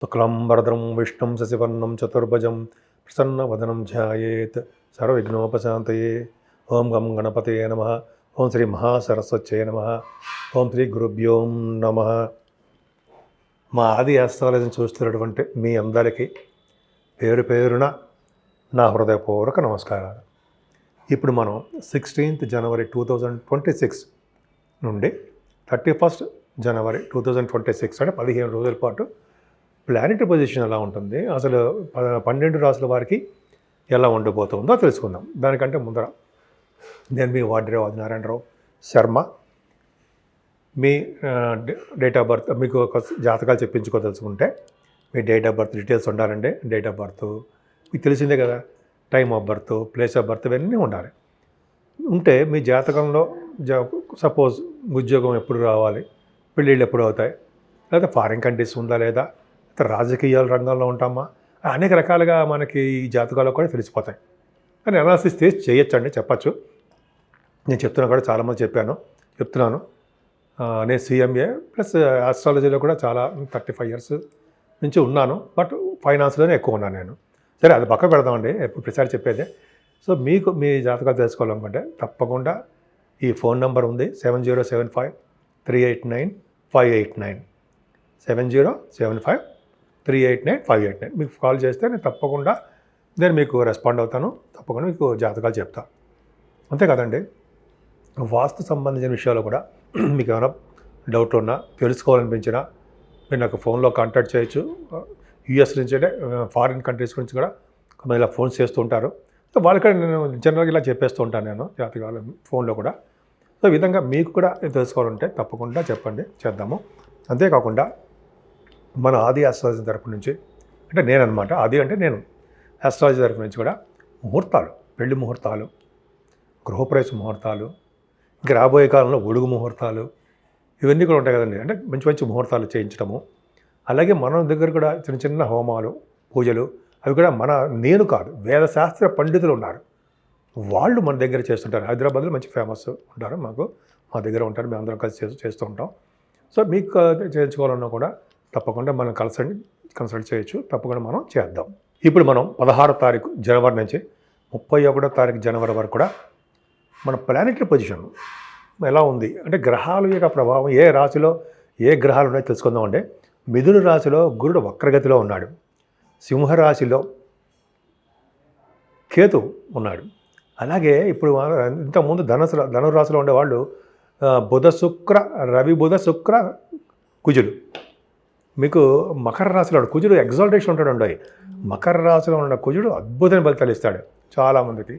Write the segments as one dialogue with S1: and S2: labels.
S1: శుక్లాంబరధరం విష్ణుం శశివర్ణం చతుర్భుజం ప్రసన్నవదనం ధ్యాయేత్ సర్వవిఘ్నోపశాంతయే. ఓం గం గణపతయే నమః. ఓం శ్రీ మహాసరస్వత్యై నమః. ఓం శ్రీ గురుభ్యో నమః. మా ఆది ఆస్ట్రాలజీని చూస్తున్నటువంటి మీ అందరికీ పేరు పేరున నా హృదయపూర్వక నమస్కారాలు. ఇప్పుడు మనం 16th జనవరి 2026 నుండి 31st జనవరి 2026 అంటే 15 రోజుల పాటు ప్లానెటరీ పొజిషన్ ఎలా ఉంటుంది, అసలు 12 రాసుల వారికి ఎలా ఉండబోతుందో తెలుసుకుందాం. దానికంటే ముందర నేను మీ వాడ్రేవ్ ఆదినారాయణరావు శర్మ. మీ డేట్ ఆఫ్ బర్త్ మీకు ఒక జాతకాలు చెప్పించుకోదలుచుకుంటే మీ డేట్ ఆఫ్ బర్త్ డీటెయిల్స్ ఉండాలండి. డేట్ ఆఫ్ బర్త్ మీకు తెలిసిందే కదా, time of birth, place of birth ఇవన్నీ ఉండాలి. ఉంటే మీ జాతకంలో సపోజ్ ఉద్యోగం ఎప్పుడు రావాలి, పెళ్ళిళ్ళు ఎప్పుడు అవుతాయి, లేదా ఫారిన్ కంట్రీస్ ఉందా లేదా, రాజకీయాల రంగంలో ఉంటామా, అనేక రకాలుగా మనకి ఈ జాతకాలు కూడా తెలిసిపోతాయి. కానీ అనాలిసిస్ చేసి చేయొచ్చండి, చెప్పచ్చు. నేను చెప్తున్నా కూడా చాలామంది చెప్తున్నాను. నేను CMA ప్లస్ ఆస్ట్రాలజీలో కూడా చాలా 35 years నుంచి ఉన్నాను. బట్ ఫైనాన్స్లోనే ఎక్కువ ఉన్నాను నేను. సరే, అది పక్క పెడదామండి, ఎప్పుడు ప్రతిసారి చెప్పేదే. సో మీకు మీ జాతకాలు తెలుసుకోవాలనుకుంటే తప్పకుండా ఈ ఫోన్ నెంబర్ ఉంది 7075389589 7075389589. మీకు కాల్ చేస్తే నేను తప్పకుండా మీకు రెస్పాండ్ అవుతాను. తప్పకుండా మీకు జాతకాలు చెప్తాను. అంతే కదండి, వాస్తు సంబంధించిన విషయాలు కూడా మీకు ఏమైనా డౌట్లు ఉన్నా, తెలుసుకోవాలనిపించినా మీరు నాకు ఫోన్లో కాంటాక్ట్ చేయొచ్చు. US నుంచి అంటే ఫారిన్ కంట్రీస్ నుంచి కూడా కొంతమంది ఇలా ఫోన్స్ చేస్తూ ఉంటారు. సో వాళ్ళకి నేను జనరల్గా ఇలా చెప్పేస్తూ ఉంటాను నేను జాతకాలు ఫోన్లో కూడా. సో ఈ విధంగా మీకు కూడా తెలుసుకోవాలంటే తప్పకుండా చెప్పండి, చేద్దాము. అంతేకాకుండా మన ఆది ఆస్ట్రాలజీ తరపు నుంచి, అంటే నేనన్నమాట, ఆది అంటే నేను, ఆస్ట్రాలజీ తరపు నుంచి కూడా ముహూర్తాలు, పెళ్లి ముహూర్తాలు, గృహప్రవేశ ముహూర్తాలు, ఇంకా రాబోయే కాలంలో ఒడుగు ముహూర్తాలు, ఇవన్నీ కూడా ఉంటాయి కదండి. అంటే మంచి మంచి ముహూర్తాలు చేయించడము. అలాగే మన దగ్గర కూడా చిన్న చిన్న హోమాలు, పూజలు, అవి కూడా నేను కాదు, వేదశాస్త్ర పండితులు ఉన్నారు, వాళ్ళు మన దగ్గర చేస్తుంటారు. హైదరాబాద్లో మంచి ఫేమస్ ఉంటారు, మా దగ్గర ఉంటారు. మేము అందరం కలిసి చేస్తూ ఉంటాం. సో మీకు చేయించుకోవాలన్నా కూడా తప్పకుండా మనం కన్సల్ట్ చేయొచ్చు. తప్పకుండా మనం చేద్దాం. ఇప్పుడు మనం 16వ తారీఖు జనవరి నుంచి 31వ తారీఖు జనవరి వరకు కూడా మన ప్లానెటరీ పొజిషన్ ఎలా ఉంది అంటే గ్రహాల యొక్క ప్రభావం ఏ రాశిలో ఏ గ్రహాలు ఉన్నాయో తెలుసుకుందాం. అంటే మిథున రాశిలో గురుడు వక్రగతిలో ఉన్నాడు. సింహరాశిలో కేతు ఉన్నాడు. అలాగే ఇప్పుడు ఇంతకుముందు ధనురాశిలో ఉండేవాళ్ళు రవి బుధ శుక్ర కుజుడు. మీకు మకర రాశిలో కుజుడు ఎగ్జాల్టేషన్ ఉంటాడు. మకర రాశిలో ఉన్న కుజుడు అద్భుతమైన ఫలితాలు ఇస్తాడు చాలామందికి.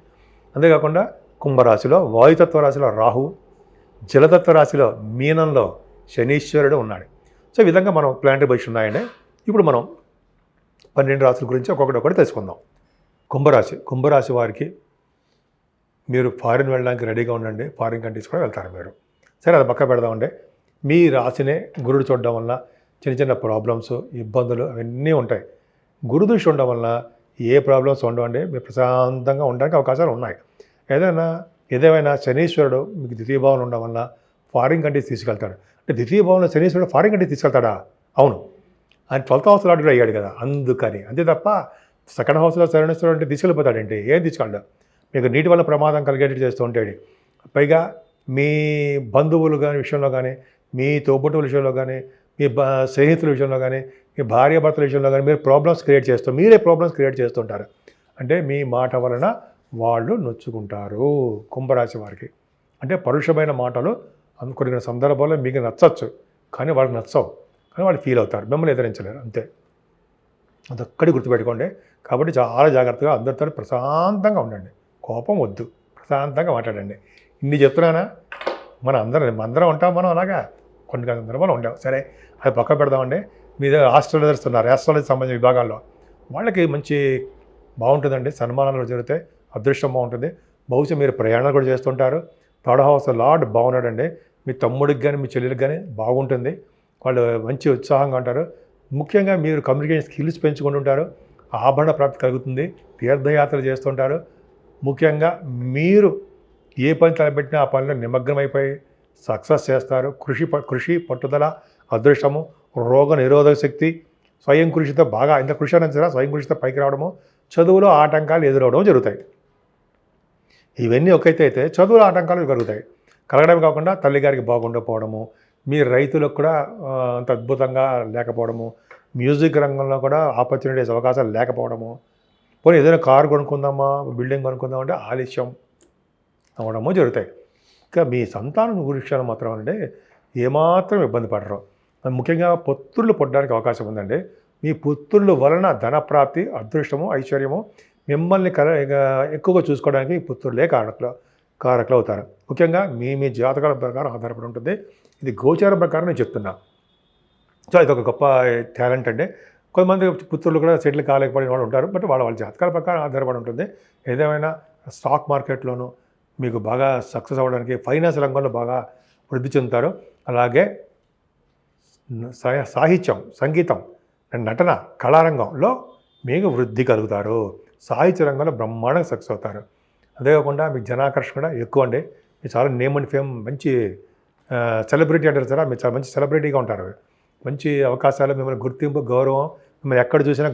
S1: అంతేకాకుండా కుంభరాశిలో, వాయుతత్వ రాశిలో రాహు, జలతత్వ రాశిలో మీనంలో శనీశ్వరుడు ఉన్నాడు. సో ఈ విధంగా మనం ప్లానెటరీ పొజిషన్ ఉన్నాయండి. ఇప్పుడు మనం 12 రాశుల గురించి ఒక్కొక్కటి తెలుసుకుందాం. కుంభరాశి వారికి మీరు ఫారిన్ వెళ్ళడానికి రెడీగా ఉండండి. ఫారిన్ కంట్రీస్ కూడా వెళ్తారు మీరు. సరే, అది పక్క పెడదామండి. మీ రాశినే గురుడు చూడడం వల్ల చిన్న చిన్న ప్రాబ్లమ్స్, ఇబ్బందులు అవన్నీ ఉంటాయి. గురు దృష్టి ఉండడం వల్ల ఏ ప్రాబ్లమ్స్ ఉండవండి. మీరు ప్రశాంతంగా ఉండడానికి అవకాశాలు ఉన్నాయి. ఏదేమైనా శనీశ్వరుడు మీకు ద్వితీయ భావంలో ఉండడం వల్ల ఫారిన్ కంట్రీస్ తీసుకెళ్తాడు. అంటే ద్వితీయ భావంలో శనీశ్వరుడు ఫారిన్ కంట్రీస్ తీసుకెళ్తాడా? అవును, ఆయన 12th house లాట్ కూడా అయ్యాడు కదా, అందుకని. అంతే తప్ప సెకండ్ హౌస్లో శనీశ్వరుడు అంటే తీసుకెళ్ళిపోతాడంటే ఏం తీసుకెళ్ళాడు? మీకు నీటి వల్ల ప్రమాదం కలిగేటట్టు చేస్తూ ఉంటాడు. పైగా మీ బంధువులు కానీ విషయంలో కానీ, మీ తోబుట్టువుల విషయంలో కానీ, మీ స్నేహితుల విషయంలో కానీ, మీ భార్యాభర్తల విషయంలో కానీ మీరే ప్రాబ్లమ్స్ క్రియేట్ చేస్తుంటారు. అంటే మీ మాట వలన వాళ్ళు నొచ్చుకుంటారు. కుంభరాశి వారికి అంటే పరుషమైన మాటలు కొన్ని సందర్భాల్లో మీకు నచ్చచ్చు, కానీ వాళ్ళకి నచ్చవు. కానీ వాళ్ళు ఫీల్ అవుతారు, మిమ్మల్ని ఎదిరించలేరు. అంతే, అదొక్కటి గుర్తుపెట్టుకోండి. కాబట్టి చాలా జాగ్రత్తగా అందరితో ప్రశాంతంగా ఉండండి. కోపం వద్దు, ప్రశాంతంగా మాట్లాడండి. ఇన్ని చెప్తున్నానా? అందరం ఉంటాం మనం అలాగా, కొన్ని సందర్భాలు ఉంటాం. సరే, అది పక్క పెడదామండి. మీ దగ్గర ఆస్ట్రాలజర్స్ ఉన్నారు, ఆస్ట్రాలజీ సంబంధించిన విభాగాల్లో, వాళ్ళకి మంచి బాగుంటుందండి. సన్మానాలు జరుగుతాయి, అదృష్టం బాగుంటుంది. బహుశా మీరు ప్రయాణాలు కూడా చేస్తుంటారు. 3rd house lord బాగున్నాడండి. మీ తమ్ముడికి కానీ మీ చెల్లెలికి కానీ బాగుంటుంది. వాళ్ళు మంచి ఉత్సాహంగా ఉంటారు. ముఖ్యంగా మీరు కమ్యూనికేషన్ స్కిల్స్ పెంచుకుంటుంటారు. ఆభరణ ప్రాప్తి కలుగుతుంది. తీర్థయాత్రలు చేస్తుంటారు. ముఖ్యంగా మీరు ఏ పని తలపెట్టినా ఆ పనిలో నిమగ్నమైపోయి సక్సెస్ చేస్తారు. కృషి, పట్టుదల, అదృష్టము, రోగ నిరోధక శక్తి, స్వయం కృషితో బాగా ఇంత కృషి అయినా సరే స్వయం కృషితో పైకి రావడము, చదువులో ఆటంకాలు ఎదురవడం జరుగుతాయి. ఇవన్నీ ఒకైతే అయితే చదువులో ఆటంకాలు కలుగుతాయి. కలగడమే కాకుండా తల్లిగారికి బాగుండకపోవడము, మీ రైతులకు కూడా అంత అద్భుతంగా లేకపోవడము, మ్యూజిక్ రంగంలో కూడా ఆపర్చునిటీస్ అవకాశాలు లేకపోవడము, పోనీ ఏదైనా కారు కొనుక్కుందామా, బిల్డింగ్ కొనుక్కుందామా అంటే ఆలస్యం అవ్వడము జరుగుతాయి. ఇంకా మీ సంతానం విషయాలు మాత్రం అంటే ఏమాత్రం ఇబ్బంది పడరు. ముఖ్యంగా పుత్రులు పుట్టడానికి అవకాశం ఉందండి. మీ పుత్రుల వలన ధనప్రాప్తి, అదృష్టము, ఐశ్వర్యము మిమ్మల్ని ఎక్కువగా చూసుకోవడానికి పుత్రులే కారకులు అవుతారు. ముఖ్యంగా మీ జాతకాల ప్రకారం ఆధారపడి ఉంటుంది. ఇది గోచారం ప్రకారం నేను చెప్తున్నా. సో ఇది ఒక గొప్ప టాలెంట్ అండి. కొంతమంది పుత్రులు కూడా సెటిల్ కాలేకపోయిన వాళ్ళు ఉంటారు. బట్ వాళ్ళ జాతకాల ప్రకారం ఆధారపడి ఉంటుంది. ఏదేమైనా స్టాక్ మార్కెట్లోనూ మీకు బాగా సక్సెస్ అవ్వడానికి, ఫైనాన్స్ రంగంలో బాగా వృద్ధి చెందుతారు. అలాగే సాహిత్యం, సంగీతం, నటన, కళారంగంలో మీకు వృద్ధి కలుగుతారు. సాహిత్య రంగంలో బ్రహ్మాండంగా సక్సెస్ అవుతారు. అంతేకాకుండా మీకు జనాకర్షణ కూడా ఎక్కువ అండి. మీరు చాలా నేమ్ అండ్ ఫేమ్, మంచి సెలబ్రిటీ అంటారు సార్, మీరు చాలా మంచి సెలబ్రిటీగా ఉంటారు. మంచి అవకాశాలు, మిమ్మల్ని గుర్తింపు, గౌరవం, మిమ్మల్ని ఎక్కడ చూసినా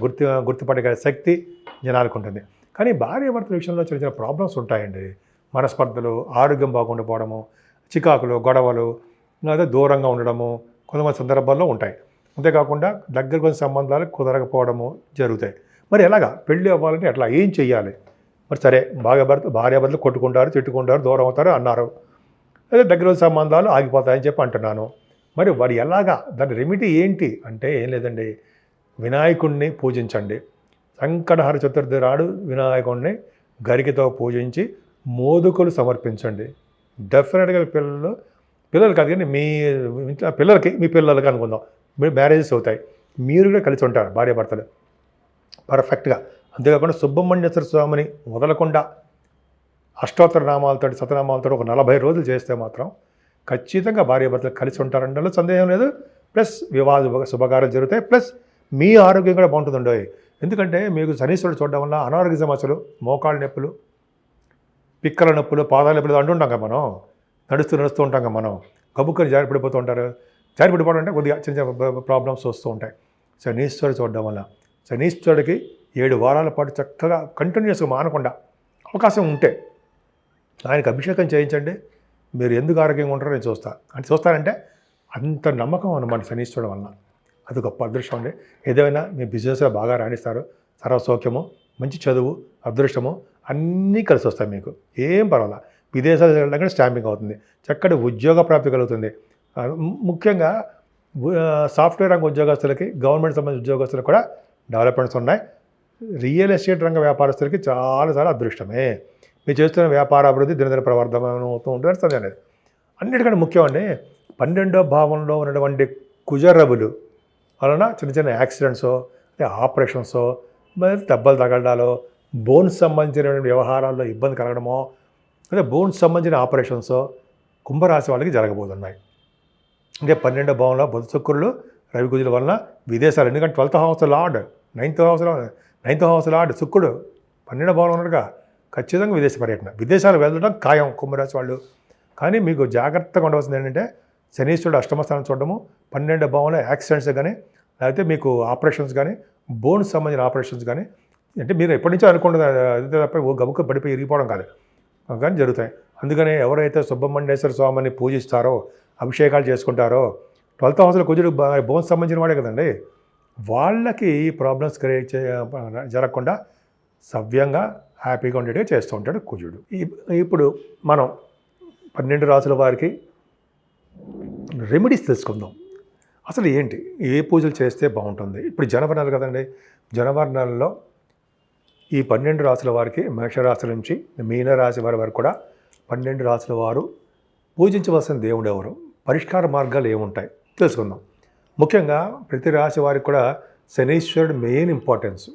S1: గుర్తుపడే శక్తి జనాలకు ఉంటుంది. కానీ భార్యాభర్తల విషయంలో చిన్న చిన్న ప్రాబ్లమ్స్ ఉంటాయండి. మనస్పర్ధలు, ఆరోగ్యం బాగుండకపోవడము, చికాకులు, గొడవలు, లేదా దూరంగా ఉండడము కొంతమంది సందర్భాల్లో ఉంటాయి. అంతేకాకుండా దగ్గర కొంచెం సంబంధాలు కుదరకపోవడము జరుగుతాయి. మరి ఎలాగా పెళ్ళి అవ్వాలంటే ఎట్లా, ఏం చెయ్యాలి? మరి సరే, భార్యాభర్తలు కొట్టుకుంటారు, తిట్టుకుంటారు, దూరం అవుతారు అన్నారు. అదే దగ్గర సంబంధాలు ఆగిపోతాయని చెప్పి అంటున్నాను. మరి వాడు ఎలాగా, దాని రెమెడీ ఏంటి అంటే ఏం లేదండి, వినాయకుడిని పూజించండి. సంకటహర చతుర్థి నాడు వినాయకుడిని గరికతో పూజించి మోదుకులు సమర్పించండి. డెఫినెట్గా పిల్లలు కాదు కానీ మీ పిల్లలకి అనుకుందాం, మీరు మ్యారేజెస్ అవుతాయి, మీరు కూడా కలిసి ఉంటారు భార్యాభర్తలు పర్ఫెక్ట్గా. అంతేకాకుండా సుబ్రహ్మణ్యేశ్వర స్వామిని వదలకుండా అష్టోత్తర నామాలతో, శతనామాలతో ఒక 40 రోజులు చేస్తే మాత్రం ఖచ్చితంగా భార్యాభర్తలు కలిసి ఉంటారంటే సందేహం లేదు. ప్లస్ వివాహ శుభకార్యాలు జరుగుతాయి. ప్లస్ మీ ఆరోగ్యం కూడా బాగుంటుందండి. ఎందుకంటే మీకు శనీశ్వరుడు చూడడం వల్ల అనారోగ్య సమస్యలు, మోకాళ్ళ నొప్పులు, పిక్కల నొప్పులు, పాదాల నొప్పులు అంటుంటాం కదా, మనం నడుస్తూ ఉంటాం కదా, మనం గబుక్కని జారిపడిపోతూ ఉంటారు. జారిపడిపోవడం అంటే కొద్దిగా చిన్న చిన్న ప్రాబ్లమ్స్ వస్తూ ఉంటాయి. శనీశ్వరుడు చూడడం వల్ల శనీశ్వరుడికి 7 వారాల పాటు చక్కగా కంటిన్యూస్గా మానకుండా అవకాశం ఉంటే ఆయనకు అభిషేకం చేయించండి. మీరు ఎందుకు ఆరోగ్యంగా ఉంటారో నేను చూస్తానంటే అంత నమ్మకం అన్నమాట శనీశ్వరుడు వలన. అది గొప్ప అదృష్టం అండి. ఏదైనా మీ బిజినెస్లో బాగా రాణిస్తారు. సర్వసౌఖ్యము, మంచి చదువు, అదృష్టము అన్నీ కలిసి వస్తాయి మీకు. ఏం పర్వాలా. విదేశాలు వెళ్ళడం కూడా స్టాంపింగ్ అవుతుంది. చక్కటి ఉద్యోగ ప్రాప్తి కలుగుతుంది. ముఖ్యంగా సాఫ్ట్వేర్ రంగ ఉద్యోగస్తులకి, గవర్నమెంట్ సంబంధించిన ఉద్యోగస్తులకు కూడా డెవలప్మెంట్స్ ఉన్నాయి. రియల్ ఎస్టేట్ రంగ వ్యాపారస్తులకి చాలా అదృష్టమే. మీరు చేస్తున్న వ్యాపార అభివృద్ధి దినదిన ప్రవర్ధమానం అవుతూ ఉంటుంది. సందేహం లేదు. అన్నిటికంటే ముఖ్యమండి, 12వ భావంలో ఉన్నటువంటి కుజరబులు వలన చిన్న చిన్న యాక్సిడెంట్సో, ఆపరేషన్సో, దెబ్బలు తగలడాలో, బోన్స్ సంబంధించిన వ్యవహారాల్లో ఇబ్బంది కలగడమో, లేదా బోన్స్ సంబంధించిన ఆపరేషన్సో కుంభరాశి వాళ్ళకి జరగబోతున్నాయి. అంటే 12వ భావంలో బుధ శుక్రులు, రవి కుజుల వలన విదేశాలు, ఎందుకంటే 12th house lord, 9th house lord శుక్రుడు 12వ భావంలో ఉన్నట్టుగా ఖచ్చితంగా విదేశ పర్యటన, విదేశాలు వెళ్ళడం ఖాయం కుంభరాశి వాళ్ళు. కానీ మీకు జాగ్రత్తగా ఉండవలసింది ఏంటంటే శనీశ్వరుడు అష్టమ స్థానం చూడడము, 12వ భావంలో యాక్సిడెంట్స్ కానీ, లేకపోతే మీకు ఆపరేషన్స్ కానీ, బోన్స్ సంబంధించిన ఆపరేషన్స్ కానీ, అంటే మీరు ఎప్పటి నుంచో అనుకుంటుంది అదే తప్ప గబుక్క పడిపోయి ఇరిగిపోవడం కాదు, కానీ జరుగుతాయి. అందుకనే ఎవరైతే సుబ్రహ్మణ్యేశ్వర స్వామిని పూజిస్తారో, అభిషేకాలు చేసుకుంటారో, 12th హౌస్లో కుజుడు బోన్స్ సంబంధించిన వాడే కదండి, వాళ్ళకి ఈ ప్రాబ్లమ్స్ క్రియేట్ జరగకుండా సవ్యంగా హ్యాపీగా ఉండేట్టుగా చేస్తూ ఉంటాడు కుజుడు. ఇప్పుడు మనం 12 రాసుల వారికి రెమెడీస్ తెలుసుకుందాం. అసలు ఏంటి, ఏ పూజలు చేస్తే బాగుంటుంది. ఇప్పుడు జనవరి నెల కదండి, జనవరి నెలలో ఈ 12 రాసుల వారికి, మేషరాశి నుంచి మీనరాశి వారి వరకు కూడా 12 రాసుల వారు పూజించవలసిన దేవుడు ఎవరు, పరిష్కార మార్గాలు ఏముంటాయి తెలుసుకుందాం. ముఖ్యంగా ప్రతి రాశి వారికి కూడా శనీశ్వరుడు మెయిన్ ఇంపార్టెన్స్.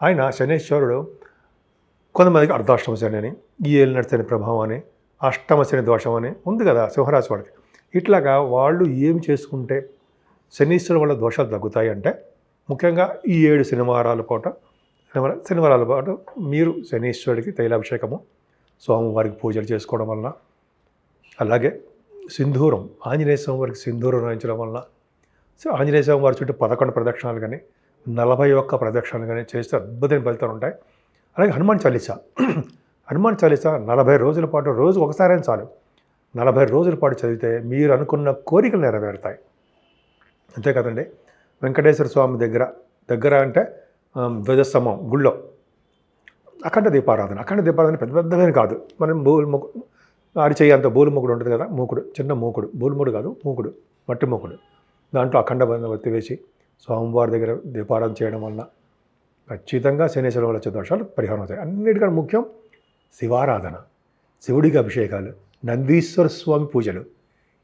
S1: ఆయన శనీశ్వరుడు కొంతమందికి అర్ధాష్టమ శని అని, ఈ ఏలినాటి శని ప్రభావం అని, అష్టమ శని దోషం అని ఉంది కదా సింహరాశి వాడికి. ఇట్లాగా వాళ్ళు ఏమి చేసుకుంటే శనీశ్వరుడు వల్ల దోషాలు తగ్గుతాయి అంటే, ముఖ్యంగా ఈ 7 శనివారాల పాటు మీరు శనీశ్వరుడికి తైలాభిషేకము, స్వామివారికి పూజలు చేసుకోవడం వలన, అలాగే సింధూరం, ఆంజనేయ స్వామి వారికి సింధూరం రాయించడం వలన, సో ఆంజనేయ స్వామి వారి చుట్టూ 11 ప్రదక్షిణాలు కానీ 41 ప్రదక్షిణాలు కానీ చేస్తే అద్భుతమైన ఫలితాలు ఉంటాయి. అలాగే హనుమాన్ చాలీసా 40 రోజుల పాటు రోజు ఒకసారైనా చాలు 40 రోజుల పాటు చదివితే మీరు అనుకున్న కోరికలు నెరవేరుతాయి. అంతే కదండి. వెంకటేశ్వర స్వామి దగ్గర అంటే ధ్వజస్తంభం గుళ్ళో అఖండ దీపారాధన పెద్ద పెద్దవేం కాదు. మనం అరిచేయి అంత బూలు మూకుడు ఉంటుంది కదా, మూకుడు చిన్న మూకుడు, బూలుముడు కాదు మూకుడు, మట్టి మూకుడు, దాంట్లో అఖండ ఒత్తి వేసి స్వామివారి దగ్గర దీపారాధన చేయడం వలన ఖచ్చితంగా శనీశ్వరం వచ్చే దోషాలు పరిహారం అవుతాయి. అన్నిటికన్నా ముఖ్యం శివారాధన, శివుడికి అభిషేకాలు, నందీశ్వర స్వామి పూజలు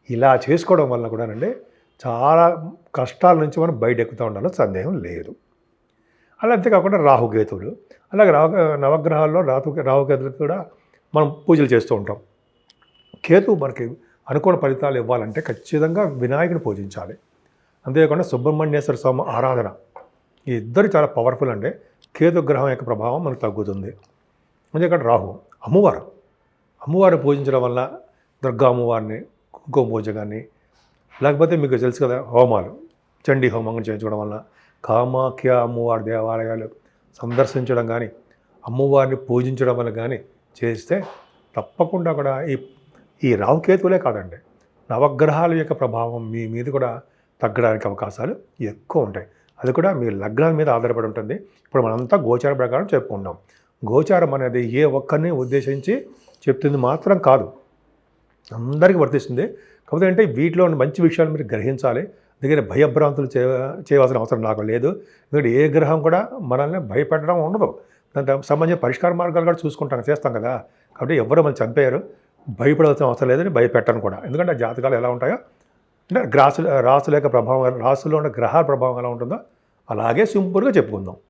S1: ఇలా చేసుకోవడం వలన కూడానండి చాలా కష్టాల నుంచి మనం బయటెక్కుతూ ఉండాలో సందేహం లేదు. అలా అంతేకాకుండా రాహుకేతువులు, అలాగే నవగ్రహాల్లో రాహుకేతువులు కూడా మనం పూజలు చేస్తూ ఉంటాం. కేతువు మనకి అనుకూల ఫలితాలు ఇవ్వాలంటే ఖచ్చితంగా వినాయకుని పూజించాలి. అంతేకాకుండా సుబ్రహ్మణ్యేశ్వర స్వామి ఆరాధన, ఈ ఇద్దరు చాలా పవర్ఫుల్ అండి. కేతు గ్రహం యొక్క ప్రభావం మనకు తగ్గుతుంది. అంతేకాకుండా రాహు, అమ్మవారిని పూజించడం వల్ల దుర్గా అమ్మవారిని కుంకుమ పూజ కానీ, లేకపోతే మీకు తెలుసు కదా హోమాలు, చండీ హోమం చేయించడం వల్ల, కామాఖ్య అమ్మవారి దేవాలయాలు సందర్శించడం కానీ, అమ్మవారిని పూజించడం వల్ల కానీ చేస్తే తప్పకుండా కూడా ఈ రాహుకేతువులే కాదండి, నవగ్రహాల యొక్క ప్రభావం మీ మీద కూడా తగ్గడానికి అవకాశాలు ఎక్కువ ఉంటాయి. అది కూడా మీ లగ్నాల మీద ఆధారపడి ఉంటుంది. ఇప్పుడు మనంతా గోచార ప్రకారం చెప్పుకుంటాం. గోచారం అనేది ఏ ఒక్కరిని ఉద్దేశించి చెప్తుంది మాత్రం కాదు, అందరికీ వర్తిస్తుంది. కాకపోతే అంటే వీటిలో మంచి విషయాలు మీరు గ్రహించాలి. అందుకని భయభ్రాంతులు చేయవలసిన అవసరం నాకు లేదు. ఎందుకంటే ఏ గ్రహం కూడా మనల్ని భయపెట్టడం ఉండదు. దానికి సంబంధించిన పరిష్కార మార్గాలు కూడా చేస్తాం కదా. కాబట్టి ఎవరు మనం చంపేయరు, భయపడవలసిన అవసరం లేదని భయపెట్టను కూడా. ఎందుకంటే జాతకాలు ఎలా ఉంటాయో అంటే రాసుల యొక్క ప్రభావం, రాసుల్లో ఉన్న గ్రహాల ప్రభావం ఎలా ఉంటుందో అలాగే సింపుల్గా చెప్పుకుందాం.